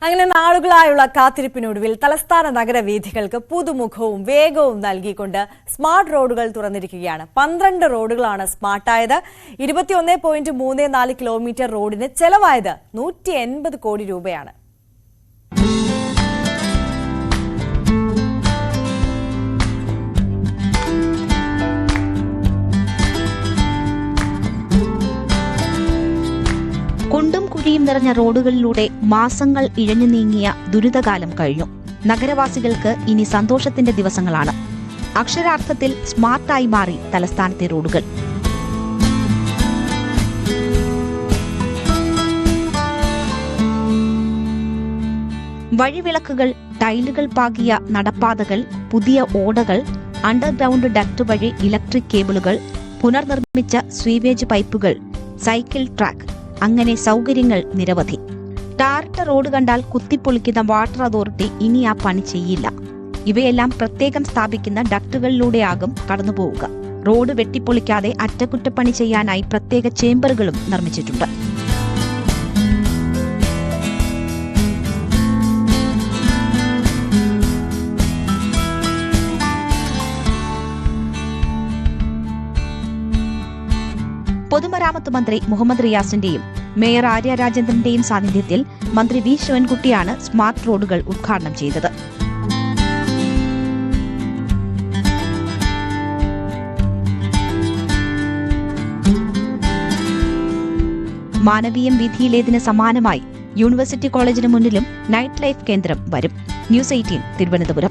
അങ്ങനെ നാളുകളായുള്ള കാത്തിരിപ്പിനൊടുവിൽ തലസ്ഥാന നഗരവീഥികൾക്ക് പുതുമുഖവും വേഗവും നൽകിക്കൊണ്ട് സ്മാർട്ട് റോഡുകൾ തുറന്നിരിക്കുകയാണ്. 12 റോഡുകളാണ് സ്മാർട്ടായത്. 21.34 കിലോമീറ്റർ റോഡിന് ചെലവായത് 180 കോടി രൂപയാണ്. കുണ്ടും കുഴിയും നിറഞ്ഞ റോഡുകളിലൂടെ മാസങ്ങൾ ഇഴഞ്ഞു നീങ്ങിയ ദുരിതകാലം കഴിഞ്ഞു. നഗരവാസികൾക്ക് ഇനി സന്തോഷത്തിന്റെ ദിവസങ്ങളാണ്. അക്ഷരാർത്ഥത്തിൽ സ്മാർട്ടായി മാറി തലസ്ഥാനത്തെ റോഡുകൾ. വഴിവിളക്കുകൾ, ടൈലുകൾ പാകിയ നടപ്പാതകൾ, പുതിയ ഓടകൾ, അണ്ടർഗ്രൗണ്ട് ഡക്ട് വഴി ഇലക്ട്രിക് കേബിളുകൾ, പുനർനിർമ്മിച്ച സ്വീവേജ് പൈപ്പുകൾ, സൈക്കിൾ ട്രാക്ക്, അങ്ങനെ സൗകര്യങ്ങൾ നിരവധി. ടാറിട്ട റോഡ് കണ്ടാൽ കുത്തിപ്പൊളിക്കുന്ന വാട്ടർ അതോറിറ്റി ഇനി ആ പണി ചെയ്യില്ല. ഇവയെല്ലാം പ്രത്യേകം സ്ഥാപിക്കുന്ന ഡക്റ്റുകളിലൂടെയാകും കടന്നുപോവുക. റോഡ് വെട്ടിപ്പൊളിക്കാതെ അറ്റകുറ്റപ്പണി ചെയ്യാനായി പ്രത്യേക ചേംബറുകളും നിർമ്മിച്ചിട്ടുണ്ട്. പൊതുമരാമത്ത് മന്ത്രി മുഹമ്മദ് റിയാസിന്റെയും മേയർ ആര്യ രാജേന്ദ്രന്റെയും സാന്നിധ്യത്തിൽ മന്ത്രി വി ശിവൻകുട്ടിയാണ് സ്മാർട്ട് റോഡുകൾ ഉദ്ഘാടനം ചെയ്തത്. മാനവീയം വീഥിയിലേതിന് സമാനമായി യൂണിവേഴ്സിറ്റി കോളേജിന് മുന്നിലും നൈറ്റ് ലൈഫ് കേന്ദ്രം വരും. ന്യൂസ് 18 തിരുവനന്തപുരം.